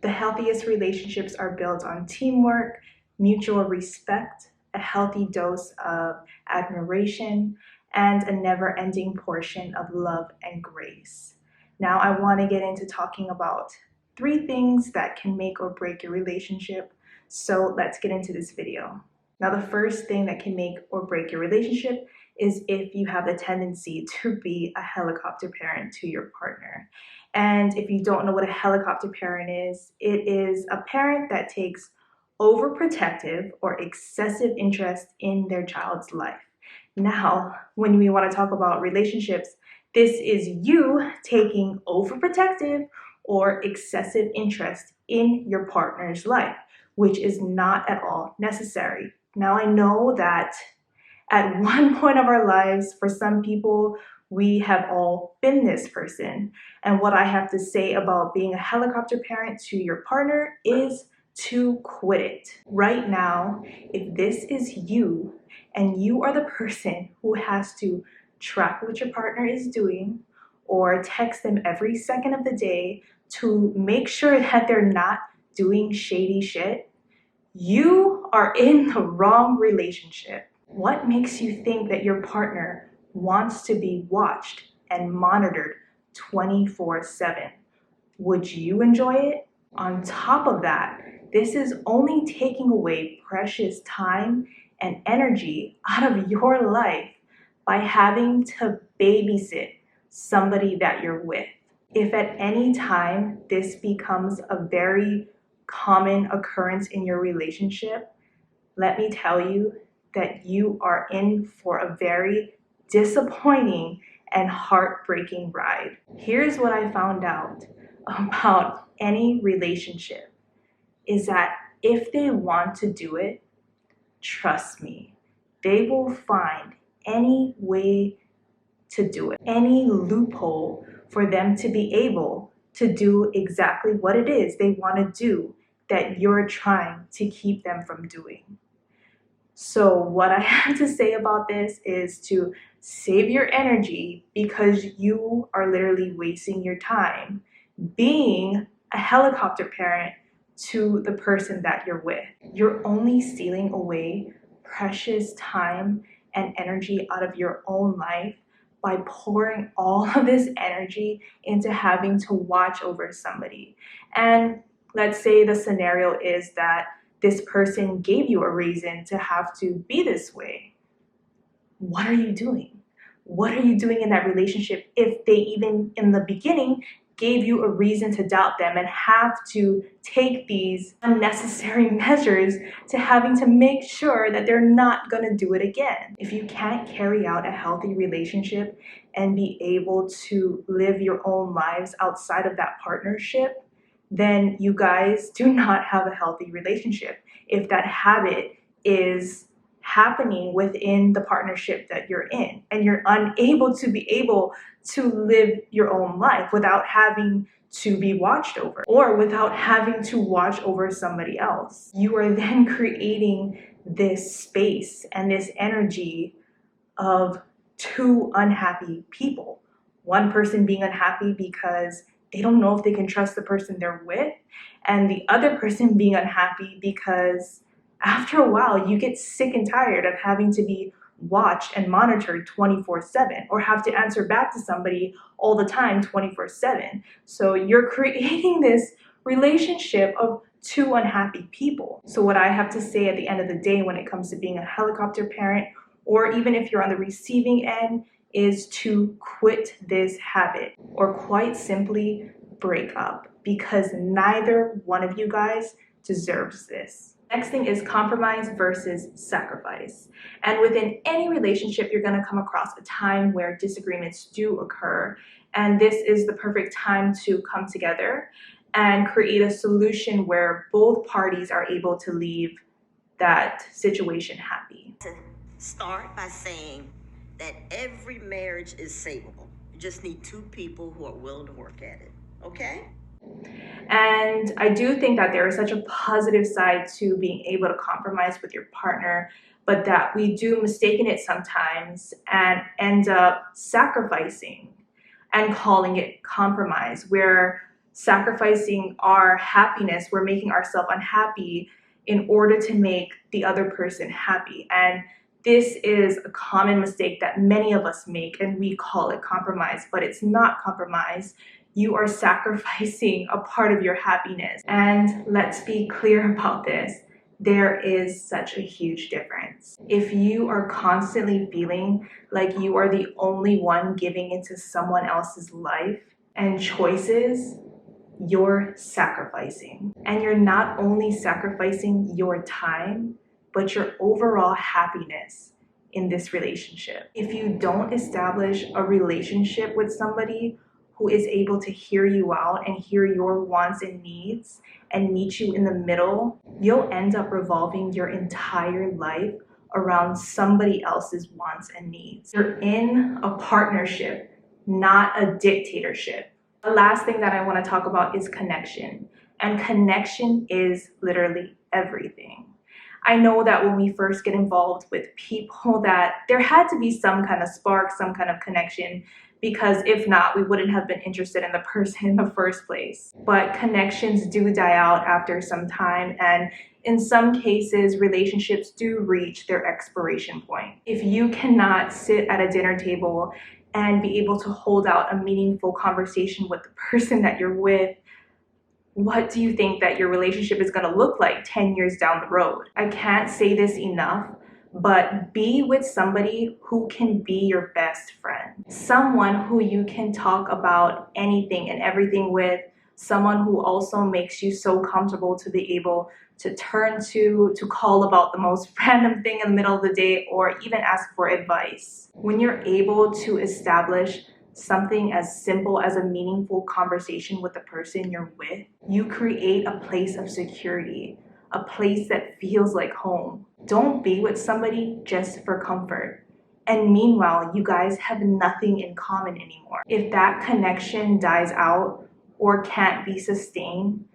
The healthiest relationships are built on teamwork, mutual respect, a healthy dose of admiration, and a never-ending portion of love and grace. Now I want to get into talking about 3 things that can make or break your relationship. So let's get into this video. Now the first thing that can make or break your relationship is if you have the tendency to be a helicopter parent to your partner. And if you don't know what a helicopter parent is, it is a parent that takes overprotective or excessive interest in their child's life. Now, when we want to talk about relationships, this is you taking overprotective or excessive interest in your partner's life, which is not at all necessary. Now, I know that at one point of our lives, for some people, we have all been this person. And what I have to say about being a helicopter parent to your partner is to quit it. Right now, if this is you and you are the person who has to track what your partner is doing or text them every second of the day to make sure that they're not doing shady shit, you are in the wrong relationship. What makes you think that your partner wants to be watched and monitored 24/7? Would you enjoy it? On top of that, this is only taking away precious time and energy out of your life by having to babysit somebody that you're with. If at any time this becomes a very common occurrence in your relationship, let me tell you that you are in for a very disappointing and heartbreaking ride. Here's what I found out about any relationship is that if they want to do it, trust me, they will find any way to do it, any loophole for them to be able to do exactly what it is they want to do that you're trying to keep them from doing. So what I have to say about this is to save your energy, because you are literally wasting your time being a helicopter parent to the person that you're with. You're only stealing away precious time and energy out of your own life by pouring all of this energy into having to watch over somebody. And let's say the scenario is that this person gave you a reason to have to be this way. What are you doing? What are you doing in that relationship if they even in the beginning gave you a reason to doubt them and have to take these unnecessary measures to having to make sure that they're not going to do it again? If you can't carry out a healthy relationship and be able to live your own lives outside of that partnership, then you guys do not have a healthy relationship. If that habit is happening within the partnership that you're in and you're unable to be able to live your own life without having to be watched over or without having to watch over somebody else, you are then creating this space and this energy of 2 unhappy people. One person being unhappy because they don't know if they can trust the person they're with, and the other person being unhappy because after a while you get sick and tired of having to be watched and monitored 24/7 or have to answer back to somebody all the time 24/7. So you're creating this relationship of 2 unhappy people. So what I have to say at the end of the day when it comes to being a helicopter parent, or even if you're on the receiving end, is to quit this habit, or quite simply break up, because neither one of you guys deserves this. Next thing is compromise versus sacrifice. And within any relationship, you're going to come across a time where disagreements do occur. And this is the perfect time to come together and create a solution where both parties are able to leave that situation happy. Start by saying that every marriage is savable. You just need 2 people who are willing to work at it, okay? And I do think that there is such a positive side to being able to compromise with your partner, but that we do mistake it sometimes and end up sacrificing and calling it compromise, where sacrificing our happiness. We're making ourselves unhappy in order to make the other person happy. And this is a common mistake that many of us make, and we call it compromise, but it's not compromise. You are sacrificing a part of your happiness. And let's be clear about this. There is such a huge difference. If you are constantly feeling like you are the only one giving into someone else's life and choices, you're sacrificing. And you're not only sacrificing your time, but your overall happiness in this relationship. If you don't establish a relationship with somebody who is able to hear you out and hear your wants and needs and meet you in the middle, you'll end up revolving your entire life around somebody else's wants and needs. You're in a partnership, not a dictatorship. The last thing that I want to talk about is connection. And connection is literally everything. I know that when we first get involved with people that there had to be some kind of spark, some kind of connection, because if not, we wouldn't have been interested in the person in the first place. But connections do die out after some time, and in some cases, relationships do reach their expiration point. If you cannot sit at a dinner table and be able to hold out a meaningful conversation with the person that you're with, what do you think that your relationship is going to look like 10 years down the road? I can't say this enough, but be with somebody who can be your best friend. Someone who you can talk about anything and everything with. Someone who also makes you so comfortable to be able to turn to call about the most random thing in the middle of the day, or even ask for advice. When you're able to establish something as simple as a meaningful conversation with the person you're with, you create a place of security, a place that feels like home. Don't be with somebody just for comfort. And meanwhile, you guys have nothing in common anymore. If that connection dies out or can't be sustained,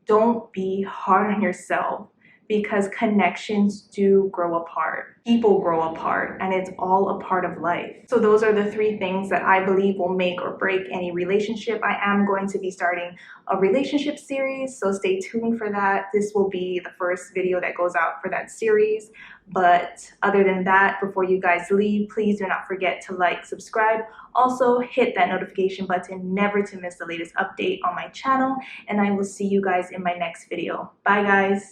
don't be hard on yourself, because connections do grow apart. People grow apart, and it's all a part of life. So those are the 3 things that I believe will make or break any relationship. I am going to be starting a relationship series, so stay tuned for that. This will be the first video that goes out for that series. But other than that, before you guys leave, please do not forget to like, subscribe. Also, hit that notification button never to miss the latest update on my channel. And I will see you guys in my next video. Bye, guys.